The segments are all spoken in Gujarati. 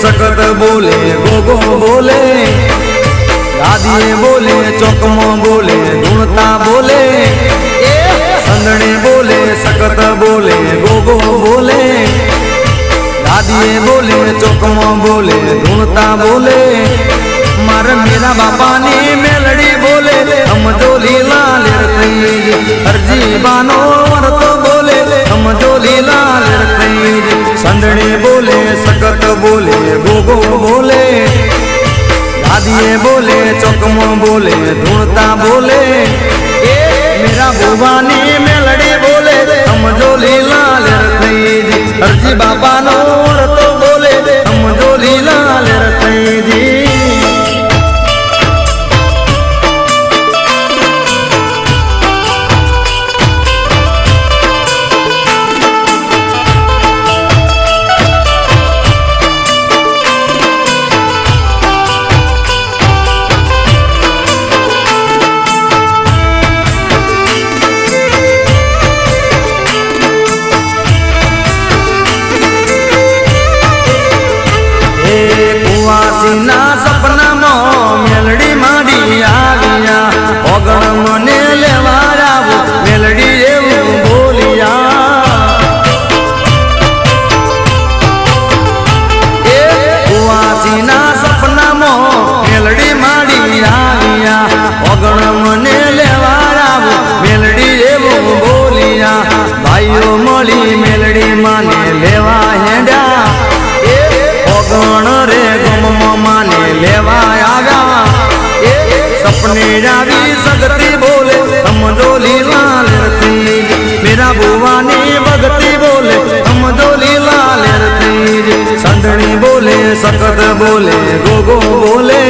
સખત બોલે ગોગો બોલે, દાદીએ બોલે ચોકમાં બોલે ધૂણતા બોલે, સંદણે બોલે સખત બોલે ગોગો બોલે, દાદીએ બોલે ચોકમાં બોલે ધૂણતા બોલે, મારા મેરા બાપાની મેલડી બોલે સમજો લીલા લેર થઈ, અરજી બાનો વર્તો બોલે સમજો લીલા લેર થઈ, સંદણે બોલે સખત બોલે ગોગો બોલે, દાદીએ બોલે ચોકમાં બોલે ધૂણતા બોલે, મેરા ભુવાની મેલડી બોલે સમજો લીલા લેર થઈ, અરજી બાપાનો વર્તો બોલે સમજો લીલા લેર થઈ. કુવાસીના સપનામાં મેલડી માંડી આવ્યા, ઓગણ મને લેવા આવો મેલડી એવું બોલ્યા, કુવાસીના સપનામાં મેલડી માંડી આવ્યા, ઓગણ મને લેવા આવો મેલડી એવું બોલ્યા, ભાઈઓ મળી મેલડી માને લેવા હેડ્યા, ઓગણ રે ગમમાં માને લેવા આવ્યા, સપને આવી સગતી બોલે સમજો લીલા લેર થઈ, મેરા ભુવાની ભગતી બોલે સમજો લીલા લેર થઈ, સંદણી બોલે સખત બોલે ગોગો બોલે,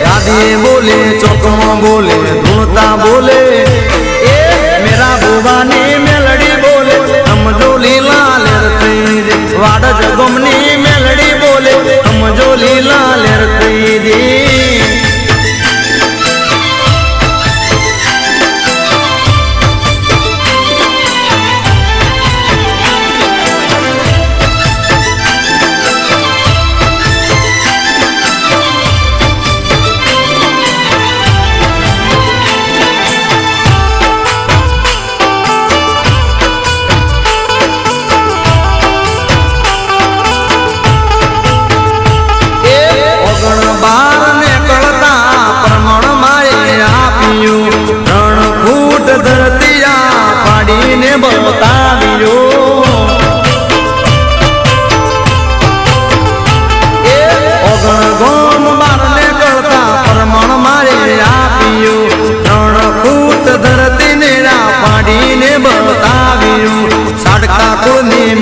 દાદીએ બોલે ચોકમાં બોલે ધૂણતા બોલે, મેરા ભુવાની મેલડી બોલે સમજો લીલા લેર થઈ, વાડ જગમની મેલડી બોલે સમજો લીલા લેર થઈ દી.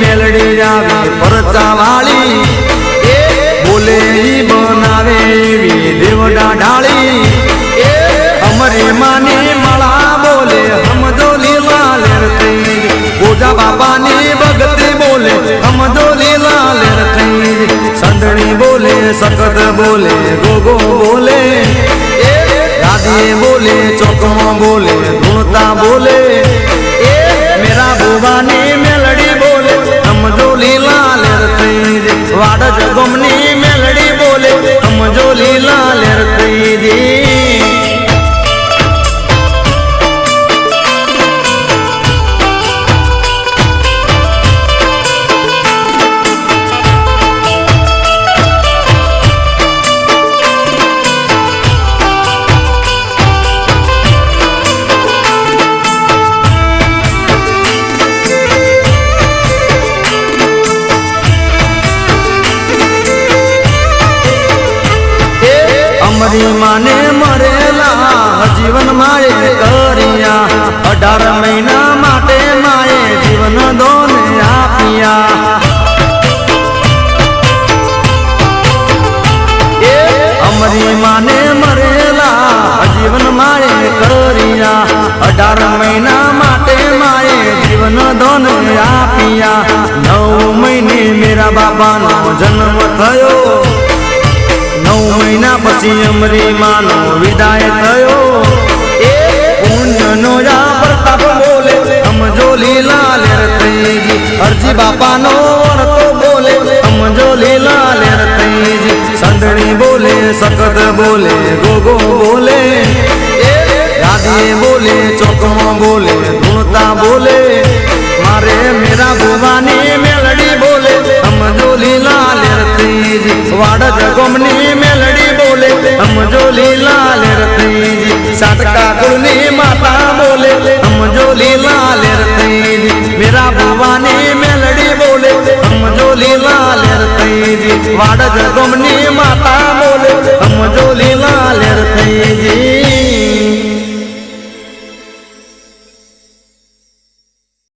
મેલડી આવી પરચા વાળી બોલે ઈ બનાવે એવી દેવડા ઢાળી, અમરી માની માળા બોલે સમજો લીલા લેર થઈ, ઓજા બાપાની ભગતી બોલે સમજો લીલા લેર થઈ, સંદણી બોલે સખત બોલે ગોગો બોલે, દાદીએ બોલે ચોકમાં બોલે ધૂણતા બોલે, મેરા ભુવાની મેલડી બોલે સમજો લીલા લેર થઈ, વાડ જગમની મેલડી બોલે સમજો લીલા લેર થઈ દી. અમરી માને મરેલા જીવન માએ કર્યા, 18 મહિના માટે માએ જીવન દોન આપ્યા, અમરી માને મરેલા જીવન માએ કર્યા, 18 મહિના માટે માએ જીવન દોન આપ્યા, 9 મહિને મેરા બાપાનો જન્મ થયો, 9 મહિના પછી અમરી માનો વિદાય થયો, પુણ્યનો યા પ્રતાપ બોલે સમજો લીલા લેર થઈ, અરજી બાપાનો વર્તો બોલે સમજો લીલા સખત બોલે ગોગો બોલે દાદી બોલે ચોકમાં બોલે ધૂણતા બોલે મારે મેરા ભુવાની મેલડી બોલે સમજો લીલા લેરતીજી વાડ જગમની મેલડી બોલે સમજો લીલા લેરતીજી સાટકા કુળની માતા બોલે સમજો લીલા લેરતીજી મેરા ભુવાની મેલડી બોલે સમજો લીલા લેરતીજી વાડ જગમની